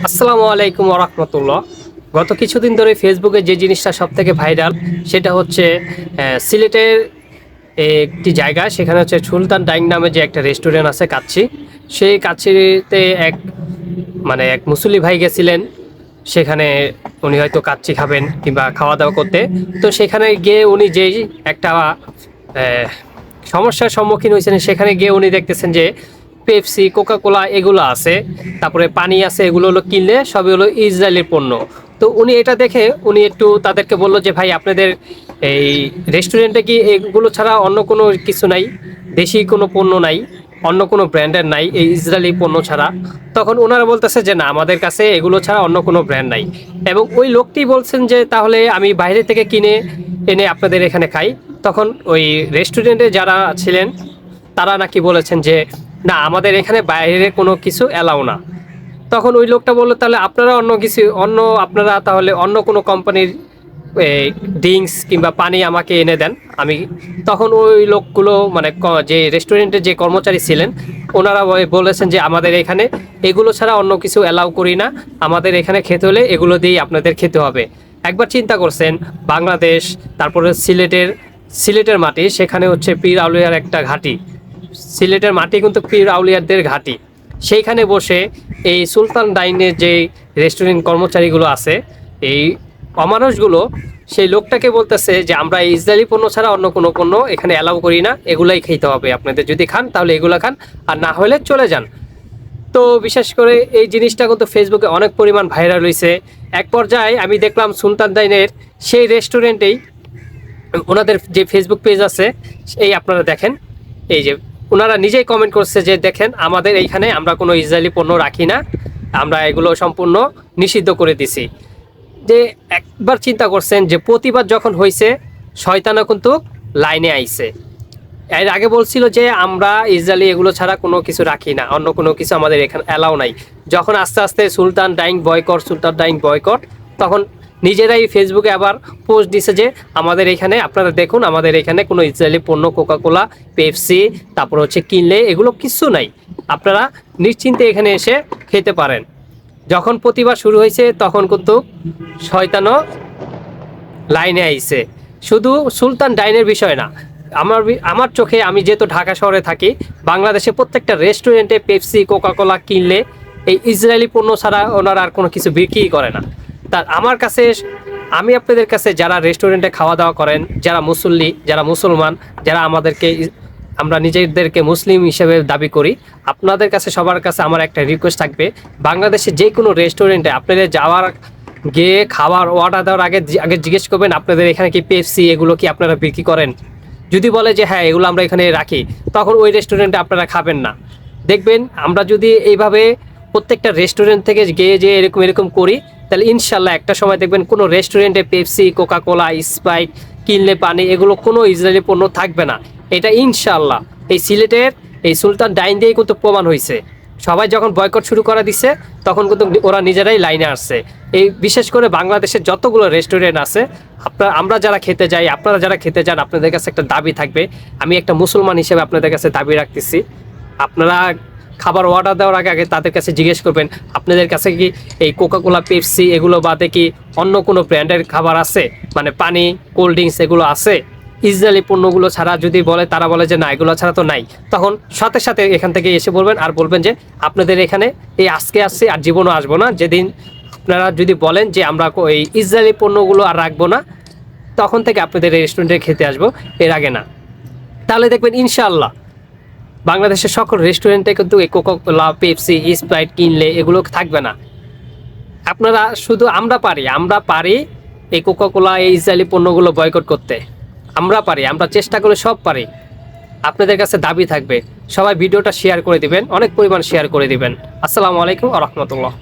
আসসালামু আলাইকুম ওয়া রাহমাতুল্লাহ। গত কিছুদিন ধরে ফেসবুকে যে জিনিসটা সবথেকে ভাইরাল সেটা হচ্ছে সিলেটের একটি জায়গা, সেখানে হচ্ছে সুলতান ডাইং নামে যে একটা রেস্টুরেন্ট আছে কাচ্চি। সেই কাচ্চিতে এক মুসল্লি ভাই গেছিলেন। সেখানে উনি হয়তো কাচ্চি খাবেন কিংবা খাওয়া দাওয়া করতে, তো সেখানে গিয়ে উনি যেই একটা আহ, সমস্যার সম্মুখীন হয়েছেন, সেখানে গিয়ে উনি দেখতেছেন যে পেপসি, কোকা কোলা এগুলো আছে, তারপরে পানি আছে, এগুলো হলো কিনলে সবই হলো ইসরায়েলের পণ্য। তো উনি এটা দেখে উনি একটু তাদেরকে বললো যে ভাই, আপনাদের এই রেস্টুরেন্টে কি এগুলো ছাড়া অন্য কোনো কিছু নাই, দেশি কোনো পণ্য নাই, অন্য কোনো ব্র্যান্ডের নাই এই ইসরায়েলি পণ্য ছাড়া? তখন ওনারা বলতেছে যে না, আমাদের কাছে এগুলো ছাড়া অন্য কোনো ব্র্যান্ড নাই। এবং ওই লোকটি বলছেন যে তাহলে আমি বাইরে থেকে কিনে এনে আপনাদের এখানে খাই। তখন ওই রেস্টুরেন্টে যারা ছিলেন তারা নাকি বলেছেন যে না, আমাদের এখানে বাইরে কোনো কিছু অ্যালাউ না। তখন ওই লোকটা বললো তাহলে আপনারা তাহলে অন্য কোনো কোম্পানির ড্রিঙ্কস কিংবা পানি আমাকে এনে দেন। আমি তখন ওই লোকগুলো যে রেস্টুরেন্টের যে কর্মচারী ছিলেন ওনারা বলেছেন যে আমাদের এখানে এগুলো ছাড়া অন্য কিছু অ্যালাউ করি না, আমাদের এখানে খেতে হলে এগুলো দিয়েই আপনাদের খেতে হবে। একবার চিন্তা করছেন, বাংলাদেশ, তারপরে সিলেটের মাটি, সেখানে হচ্ছে পীর আউলিয়ার একটা ঘাঁটি। সিলেটের মাটি কিন্তু পীর আউলিয়াদের ঘাঁটি। সেইখানে বসে এই সুলতান ডাইনের যে রেস্টুরেন্ট কর্মচারীগুলো আছে, এই অমানুষগুলো সেই লোকটাকে বলতেছে যে আমরা ইসরায়েলি পণ্য ছাড়া অন্য কোনো পণ্য এখানে অ্যালাউ করি না, এগুলাই খেতে হবে আপনাদের, যদি খান তাহলে এগুলো খান, আর না হলে চলে যান। তো বিশেষ করে এই জিনিসটা কিন্তু ফেসবুকে অনেক পরিমাণ ভাইরাল হয়েছে। এক পর্যায়ে আমি দেখলাম সুলতান ডাইনের সেই রেস্টুরেন্টেই ওনাদের যে ফেসবুক পেজ আছে, এই আপনারা দেখেন, এই যে ওনারা নিজেই কমেন্ট করছে যে দেখেন, আমাদের এইখানে আমরা কোনো ইসরায়েলি পণ্য রাখি না, আমরা এগুলো সম্পূর্ণ নিষিদ্ধ করে দিছি। যে একবার চিন্তা করছেন যে প্রতিবাদ যখন হয়েছে, শয়তানও কিন্তু লাইনে আইছে। এর আগে বলছিল যে আমরা ইসরায়েলি এগুলো ছাড়া কোনো কিছু রাখি না, অন্য কোনো কিছু আমাদের এখানে অ্যালাউ নাই। যখন আস্তে আস্তে সুলতান ডাইং বয়কট, তখন নিজেরাই ফেসবুকে আবার পোস্ট দিছে যে আমাদের এখানে আপনারা দেখুন, আমাদের এখানে কোনো ইসরায়েলি পণ্য, কোকা কোলা, পেপসি, তারপর হচ্ছে কিনলে এগুলো কিছু নাই, আপনারা নিশ্চিন্তে এখানে এসে খেতে পারেন। যখন প্রতিবাদ শুরু হয়েছে তখন কিন্তু শয়তানও লাইনে আইছে। শুধু সুলতান ডাইনের বিষয় না, আমার চোখে, আমি যেহেতু ঢাকা শহরে থাকি, বাংলাদেশে প্রত্যেকটা রেস্টুরেন্টে পেপসি, কোকা কোলা কিনলে এই ইসরায়েলি পণ্য ছাড়া ওনারা আর কোনো কিছু বিক্রি করে না। তা আমার কাছে, আমি আপনাদের কাছে, যারা রেস্টুরেন্টে খাওয়া দাওয়া করেন, যারা মুসল্লি, যারা মুসলমান, যারা আমরা নিজেদেরকে মুসলিম হিসেবে দাবি করি, আপনাদের কাছে, সবার কাছে আমার একটা রিকোয়েস্ট থাকবে, বাংলাদেশে যে কোনো রেস্টুরেন্টে আপনাদের যাওয়ার গিয়ে খাবার অর্ডার দেওয়ার আগে জিজ্ঞেস করবেন আপনাদের এখানে কি পেপসি এগুলো কি আপনারা বিক্রি করেন। যদি বলে যে হ্যাঁ এগুলো আমরা এখানে রাখি, তখন ওই রেস্টুরেন্টে আপনারা খাবেন না। দেখবেন আমরা যদি এইভাবে প্রত্যেকটা রেস্টুরেন্ট থেকে গিয়ে যে এরকম করি, তাহলে ইনশাল্লাহ একটা সময় দেখবেন কোনো রেস্টুরেন্টে পেপসি, কোকা কোলা, স্প্রাইট, কিনলে পানি, এগুলো কোনো ইসরায়েলি পণ্য থাকবে না। এটা ইনশাল্লাহ এই সিলেটের এই সুলতান ডাইন দিয়েই কিন্তু প্রমাণ হয়েছে। সবাই যখন বয়কট শুরু করা দিচ্ছে, তখন কিন্তু ওরা নিজেরাই লাইনে আসছে। এই বিশেষ করে বাংলাদেশের যতগুলো রেস্টুরেন্ট আছে, আমরা যারা খেতে যাই, আপনারা যারা খেতে যান, আপনাদের কাছে একটা দাবি থাকবে। আমি একটা মুসলমান হিসেবে আপনাদের কাছে দাবি রাখতেছি, আপনারা খাবার অর্ডার দেওয়ার আগে তাদের কাছে জিজ্ঞেস করবেন আপনাদের কাছে কি এই কোকা কোলা, পেপসি এগুলো বাদে কি অন্য কোনো ব্র্যান্ডের খাবার আছে, পানি, কোল্ড ড্রিঙ্কস এগুলো আছে। ইসরায়েলি পণ্যগুলো ছাড়া যদি বলে, তারা বলে যে না এগুলো ছাড়া তো নাই, তখন সাথে সাথে এখান থেকে এসে বলবেন, আর বলবেন যে আপনাদের এখানে এই আজকে আসছে আর জীবনও আসবো না। যেদিন আপনারা যদি বলেন যে আমরা এই ইসরায়েলি পণ্যগুলো আর রাখবো না, তখন থেকে আপনাদের এই রেস্টুরেন্টে খেতে আসবো, এর আগে না। তাহলে দেখবেন ইনশাআল্লাহ বাংলাদেশের সকল রেস্টুরেন্টে কিন্তু এই কোকা কোলা, পেপসি, স্প্রাইট কিনলে এগুলো থাকবে না। আপনারা শুধু, আমরা পারি এই কোকা কোলা, এই ইসরায়েলি পণ্যগুলো বয়কট করতে, আমরা চেষ্টা করে সব পারি। আপনাদের কাছে দাবি থাকবে, সবাই ভিডিওটা শেয়ার করে দিবেন, অনেক পরিমাণ শেয়ার করে দিবেন। আসসালামু আলাইকুম ওয়া রাহমাতুল্লাহ।